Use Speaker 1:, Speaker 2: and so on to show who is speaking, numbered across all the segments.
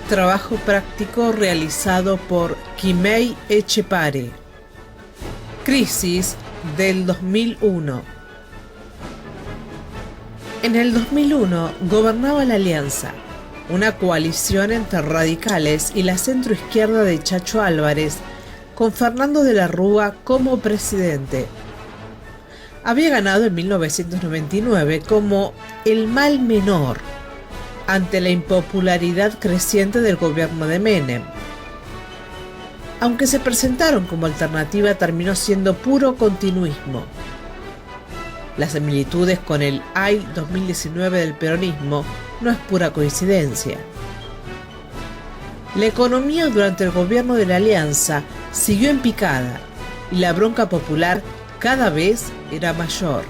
Speaker 1: Trabajo práctico realizado por Quimei Etchepare. Crisis del 2001. En el 2001 gobernaba la Alianza, una coalición entre radicales y la centroizquierda de Chacho Álvarez, con Fernando de la Rúa como presidente. Había ganado en 1999 como el mal menor ante la impopularidad creciente del gobierno de Menem. Aunque se presentaron como alternativa, terminó siendo puro continuismo. Las similitudes con el AI 2019 del peronismo no es pura coincidencia. La economía durante el gobierno de la Alianza siguió en picada y la bronca popular cada vez era mayor.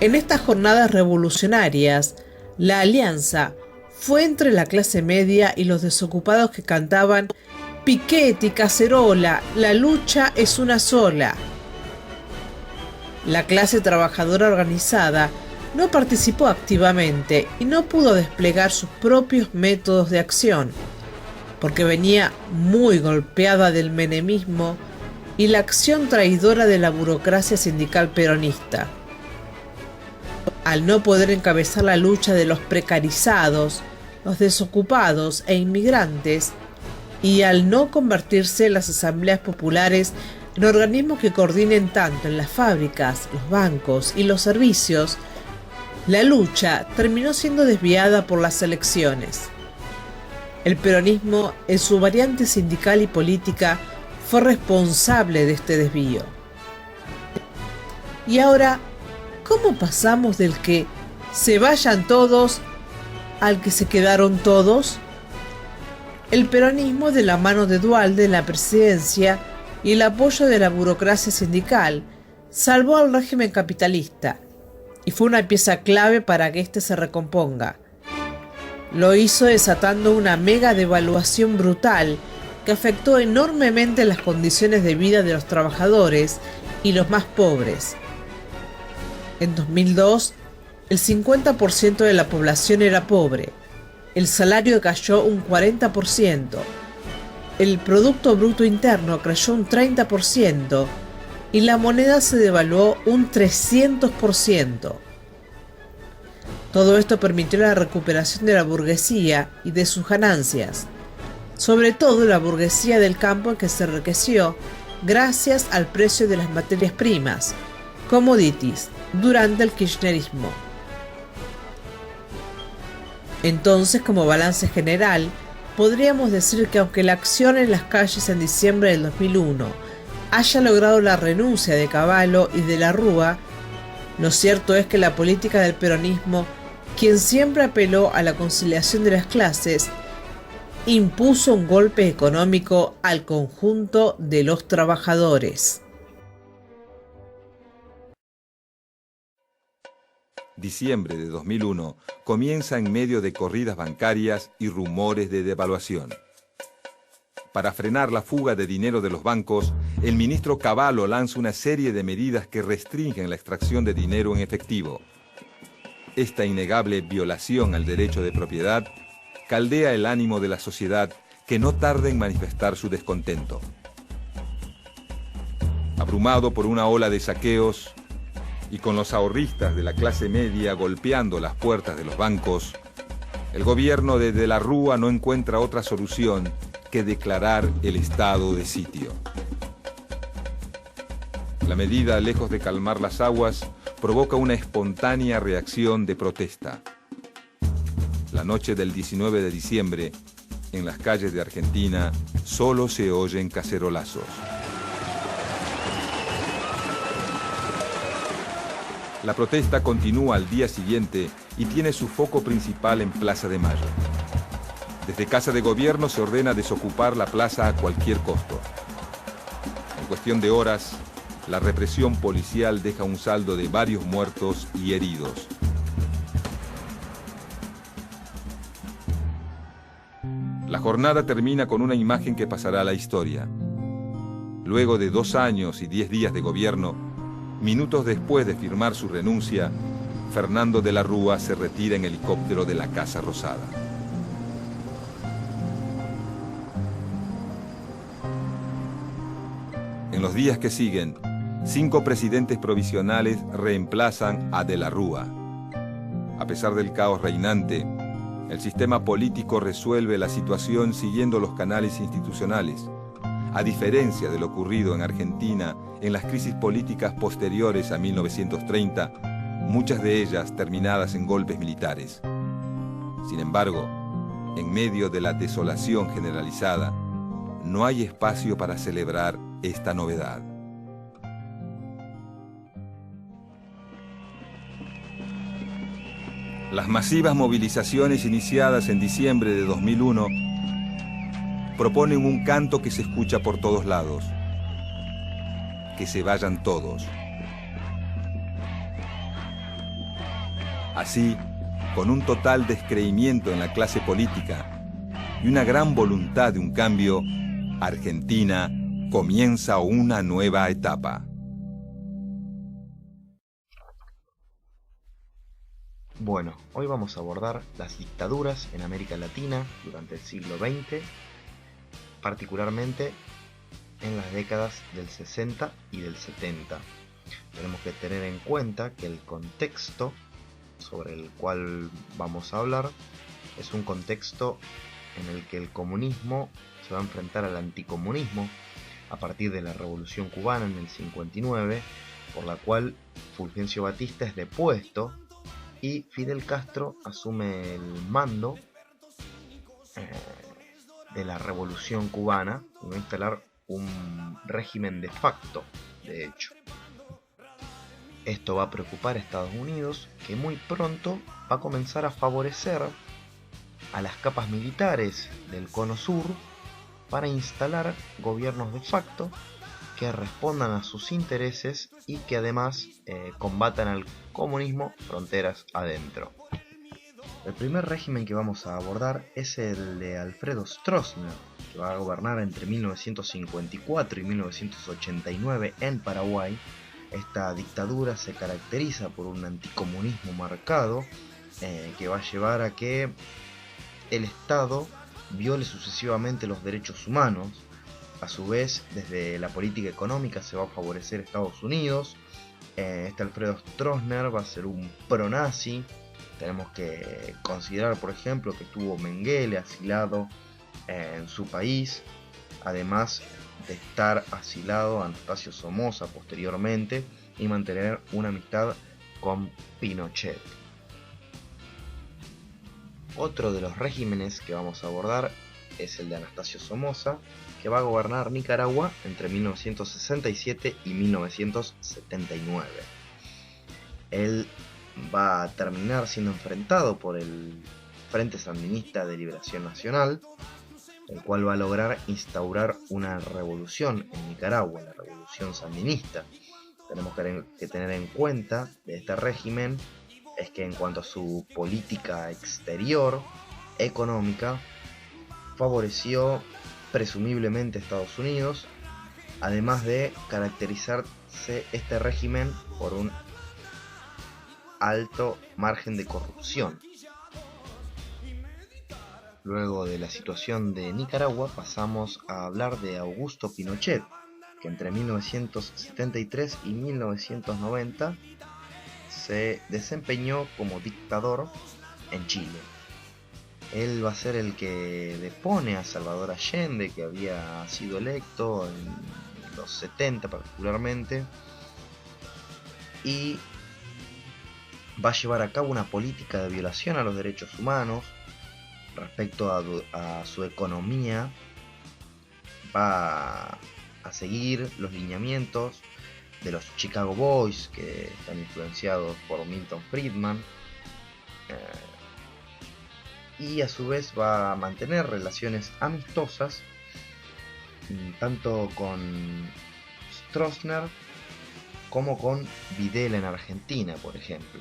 Speaker 1: En estas jornadas revolucionarias, la Alianza fue entre la clase media y los desocupados que cantaban «Piquete y cacerola, la lucha es una sola». La clase trabajadora organizada no participó activamente y no pudo desplegar sus propios métodos de acción, porque venía muy golpeada del menemismo y la acción traidora de la burocracia sindical peronista. Al no poder encabezar la lucha de los precarizados, los desocupados e inmigrantes, y al no convertirse las asambleas populares en organismos que coordinen tanto en las fábricas, los bancos y los servicios, la lucha terminó siendo desviada por las elecciones. El peronismo, en su variante sindical y política, fue responsable de este desvío. Y ahora, ¿cómo pasamos del que se vayan todos al que se quedaron todos? El peronismo, de la mano de Duhalde en la presidencia y el apoyo de la burocracia sindical, salvó al régimen capitalista y fue una pieza clave para que éste se recomponga. Lo hizo desatando una mega devaluación brutal que afectó enormemente las condiciones de vida de los trabajadores y los más pobres. En 2002, el 50% de la población era pobre, el salario cayó un 40%, el Producto Bruto Interno creció un 30% y la moneda se devaluó un 300%. Todo esto permitió la recuperación de la burguesía y de sus ganancias, sobre todo la burguesía del campo, que se enriqueció gracias al precio de las materias primas, commodities, durante el kirchnerismo. Entonces, como balance general, podríamos decir que aunque la acción en las calles en diciembre del 2001 haya logrado la renuncia de Cavallo y de la Rúa, lo cierto es que la política del peronismo, quien siempre apeló a la conciliación de las clases, impuso un golpe económico al conjunto de los trabajadores.
Speaker 2: Diciembre de 2001 comienza en medio de corridas bancarias y rumores de devaluación. Para frenar la fuga de dinero de los bancos, el ministro Cavallo lanza una serie de medidas que restringen la extracción de dinero en efectivo. Esta innegable violación al derecho de propiedad caldea el ánimo de la sociedad, que no tarda en manifestar su descontento. Abrumado por una ola de saqueos y con los ahorristas de la clase media golpeando las puertas de los bancos, el gobierno de la Rúa no encuentra otra solución que declarar el estado de sitio. La medida, lejos de calmar las aguas, provoca una espontánea reacción de protesta. La noche del 19 de diciembre, en las calles de Argentina, solo se oyen cacerolazos. La protesta continúa al día siguiente y tiene su foco principal en Plaza de Mayo. Desde Casa de Gobierno se ordena desocupar la plaza a cualquier costo. En cuestión de horas, la represión policial deja un saldo de varios muertos y heridos. La jornada termina con una imagen que pasará a la historia. Luego de 2 años y 10 días de gobierno, minutos después de firmar su renuncia, Fernando de la Rúa se retira en helicóptero de la Casa Rosada. En los días que siguen, 5 presidentes provisionales reemplazan a De la Rúa. A pesar del caos reinante, el sistema político resuelve la situación siguiendo los canales institucionales. A diferencia de lo ocurrido en Argentina en las crisis políticas posteriores a 1930, muchas de ellas terminadas en golpes militares. Sin embargo, en medio de la desolación generalizada, no hay espacio para celebrar esta novedad. Las masivas movilizaciones iniciadas en diciembre de 2001 proponen un canto que se escucha por todos lados: que se vayan todos. Así, con un total descreimiento en la clase política y una gran voluntad de un cambio, Argentina comienza una nueva etapa.
Speaker 3: Bueno, hoy vamos a abordar las dictaduras en América Latina durante el siglo XX, particularmente en las décadas del 60 y del 70. Tenemos que tener en cuenta que el contexto sobre el cual vamos a hablar es un contexto en el que el comunismo se va a enfrentar al anticomunismo a partir de la Revolución Cubana en el 59, por la cual Fulgencio Batista es depuesto y Fidel Castro asume el mando de la Revolución Cubana y va a instalar un régimen de facto, de hecho. Esto va a preocupar a Estados Unidos, que muy pronto va a comenzar a favorecer a las capas militares del Cono Sur para instalar gobiernos de facto que respondan a sus intereses y que además combatan al comunismo fronteras adentro. El primer régimen que vamos a abordar es el de Alfredo Stroessner, que va a gobernar entre 1954 y 1989 en Paraguay. Esta dictadura se caracteriza por un anticomunismo marcado que va a llevar a que el Estado viole sucesivamente los derechos humanos. A su vez, desde la política económica se va a favorecer a Estados Unidos. Este Alfredo Stroessner va a ser un pro-nazi. Tenemos que considerar, por ejemplo, que estuvo Mengele asilado en su país, además de estar asilado Anastasio Somoza posteriormente y mantener una amistad con Pinochet. Otro de los regímenes que vamos a abordar es el de Anastasio Somoza, que va a gobernar Nicaragua entre 1967 y 1979. Él va a terminar siendo enfrentado por el Frente Sandinista de Liberación Nacional, el cual va a lograr instaurar una revolución en Nicaragua, la revolución sandinista. Tenemos que tener en cuenta de este régimen es que en cuanto a su política exterior, económica, favoreció presumiblemente a Estados Unidos, además de caracterizarse este régimen por un alto margen de corrupción. Luego de la situación de Nicaragua pasamos a hablar de Augusto Pinochet, que entre 1973 y 1990 se desempeñó como dictador en Chile. Él va a ser el que depone a Salvador Allende, que había sido electo en los 70 particularmente, y va a llevar a cabo una política de violación a los derechos humanos. Respecto a su economía, va a seguir los lineamientos de los Chicago Boys, que están influenciados por Milton Friedman, y a su vez va a mantener relaciones amistosas tanto con Stroessner como con Videla en Argentina, por ejemplo.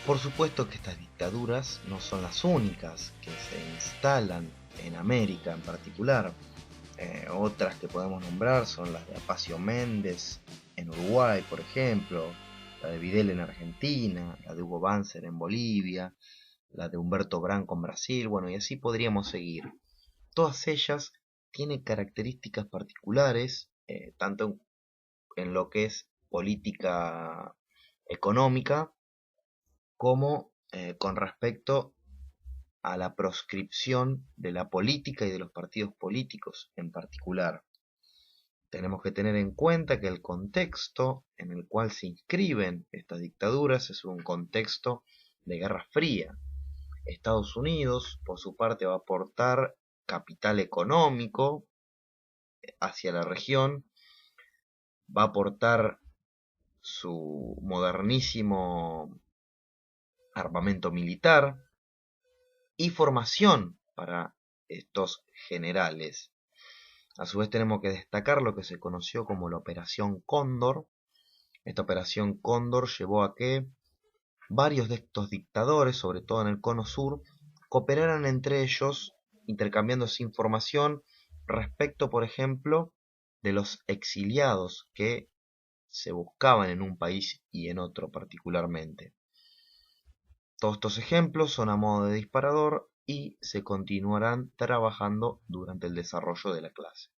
Speaker 3: Por supuesto que estas dictaduras no son las únicas que se instalan en América en particular. Otras que podemos nombrar son las de Apacio Méndez en Uruguay, por ejemplo, la de Videla en Argentina, la de Hugo Banzer en Bolivia, la de Humberto Branco en Brasil, bueno, y así podríamos seguir. Todas ellas tienen características particulares tanto en lo que es política económica como con respecto a la proscripción de la política y de los partidos políticos en particular. Tenemos que tener en cuenta que el contexto en el cual se inscriben estas dictaduras es un contexto de Guerra Fría. Estados Unidos, por su parte, va a aportar capital económico hacia la región, va a aportar su modernísimo armamento militar y formación para estos generales. A su vez tenemos que destacar lo que se conoció como la Operación Cóndor. Esta Operación Cóndor llevó a que varios de estos dictadores, sobre todo en el cono sur, cooperaran entre ellos, intercambiándose información respecto, por ejemplo, de los exiliados que se buscaban en un país y en otro particularmente. Todos estos ejemplos son a modo de disparador y se continuarán trabajando durante el desarrollo de la clase.